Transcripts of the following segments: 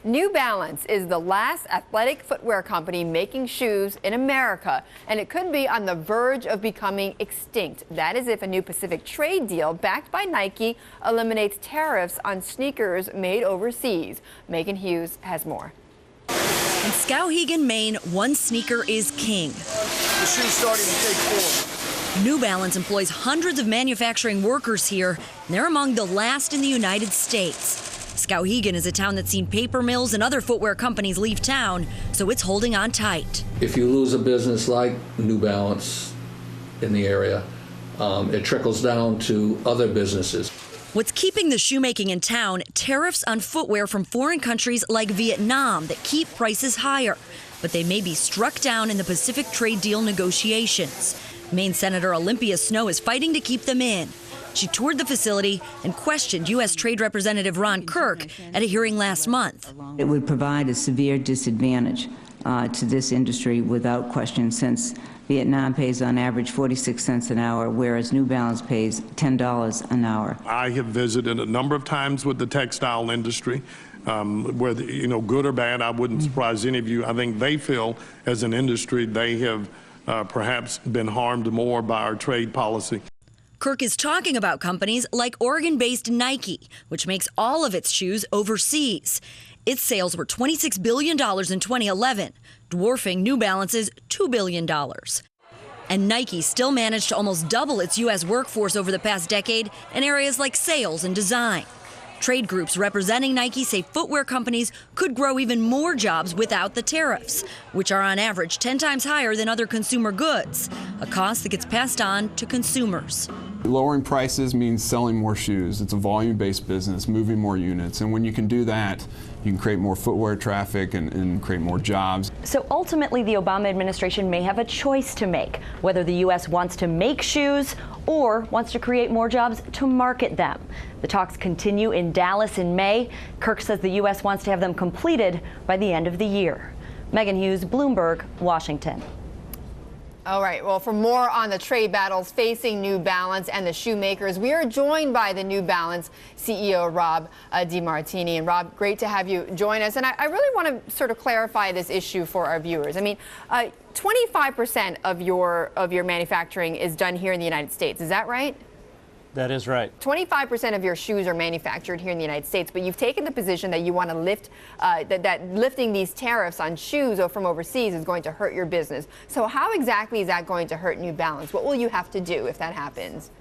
New Balance is the last athletic footwear company making shoes in America, and it could be on the verge of becoming extinct. That is if a new Pacific trade deal backed by Nike eliminates tariffs on sneakers made overseas. Megan Hughes has more. In Skowhegan, Maine, one sneaker is king. The shoe's starting to take form. New Balance employs hundreds of manufacturing workers here, and they're among the last in the United States. Skowhegan is a town that's seen paper mills and other footwear companies leave town, so it's holding on tight. If you lose a business like New Balance in the area, it trickles down to other businesses. What's keeping the shoemaking in town? Tariffs on footwear from foreign countries like Vietnam that keep prices higher. But they may be struck down in the Pacific trade deal negotiations. Maine Senator Olympia Snowe is fighting to keep them in. She toured the facility and questioned U.S. Trade Representative Ron Kirk at a hearing last month. It would provide a severe disadvantage to this industry without question, since Vietnam pays on average 46 cents an hour, whereas New Balance pays $10 an hour. I have visited a number of times with the textile industry, whether, good or bad. I wouldn't surprise any of you. I think they feel, as an industry, they have perhaps been harmed more by our trade policy. Kirk is talking about companies like Oregon-based Nike, which makes all of its shoes overseas. Its sales were $26 billion in 2011, dwarfing New Balance's $2 billion. And Nike still managed to almost double its U.S. workforce over the past decade in areas like sales and design. Trade groups representing Nike say footwear companies could grow even more jobs without the tariffs, which are on average 10 times higher than other consumer goods, a cost that gets passed on to consumers. Lowering prices means selling more shoes. It's a volume-based business, moving more units. And when you can do that, you can create more footwear traffic and create more jobs. So ultimately, the Obama administration may have a choice to make, whether the U.S. wants to make shoes or wants to create more jobs to market them. The talks continue in Dallas in May. Kirk says the U.S. wants to have them completed by the end of the year. Megan Hughes, Bloomberg, Washington. All right, well, for more on the trade battles facing New Balance and the shoemakers, we are joined by the New Balance CEO, Rob DeMartini. And Rob, great to have you join us. And I really want to sort of clarify this issue for our viewers. I mean, 25% of your manufacturing is done here in the United States. Is that right? That is right. 25% of your shoes are manufactured here in the United States, but you've taken the position that you want to lift, that lifting these tariffs on shoes or from overseas is going to hurt your business. So how exactly is that going to hurt New Balance? What will you have to do if that happens?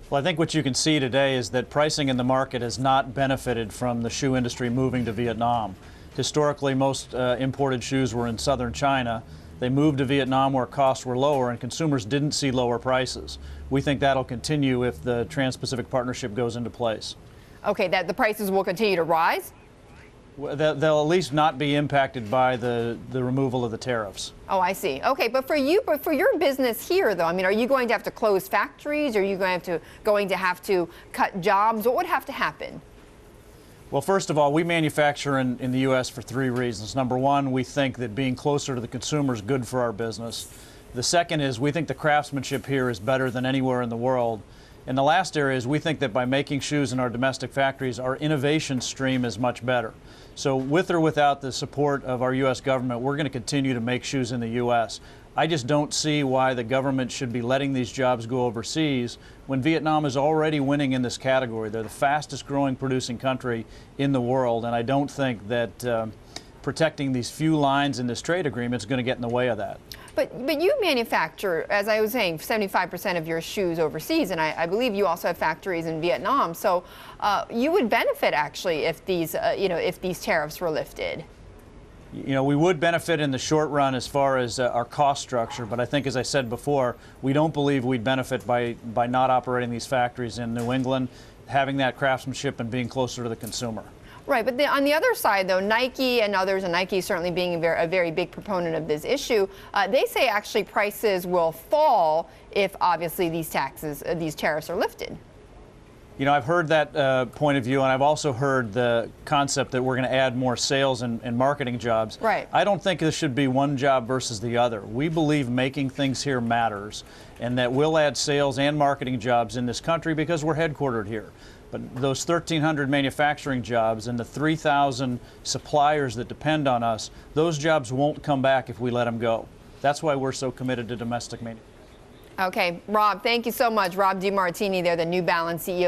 Well, I think what you can see today is that pricing in the market has not benefited from the shoe industry moving to Vietnam. Historically, most imported shoes were in southern China. They moved to Vietnam where costs were lower and consumers didn't see lower prices. We think that'll continue if the Trans-Pacific Partnership goes into place. Okay, that the prices will continue to rise? They'll at least not be impacted by the removal of the tariffs. Oh, I see. Okay, but for your business here, though, I mean, are you going to have to close factories? Are you going to have to cut jobs? What would have to happen? Well, first of all, we manufacture in the U.S. for 3 reasons. Number one, we think that being closer to the consumer is good for our business. The second is we think the craftsmanship here is better than anywhere in the world. And the last area is we think that by making shoes in our domestic factories, our innovation stream is much better. So with or without the support of our U.S. government, we're going to continue to make shoes in the U.S. I just don't see why the government should be letting these jobs go overseas when Vietnam is already winning in this category. They're the fastest growing producing country in the world, and I don't think that protecting these few lines in this trade agreement is going to get in the way of that. But you manufacture, as I was saying, 75% of your shoes overseas, and I believe you also have factories in Vietnam. So you would benefit actually if these if these tariffs were lifted. We would benefit in the short run as far as our cost structure, but I think, as I said before, we don't believe we'd benefit by not operating these factories in New England, having that craftsmanship and being closer to the consumer. Right, but on the other side, though, Nike and others, and Nike certainly being a very big proponent of this issue, they say actually prices will fall if obviously these tariffs are lifted. I've heard that point of view, and I've also heard the concept that we're going to add more sales and marketing jobs. Right. I don't think this should be one job versus the other. We believe making things here matters, and that we'll add sales and marketing jobs in this country because we're headquartered here. happen. Those 1,300 manufacturing jobs and the 3,000 suppliers that depend on us, those jobs won't come back if we let them go. That's why we're so committed to domestic manufacturing. Okay, Rob, thank you so much. Rob DeMartini there, the New Balance CEO.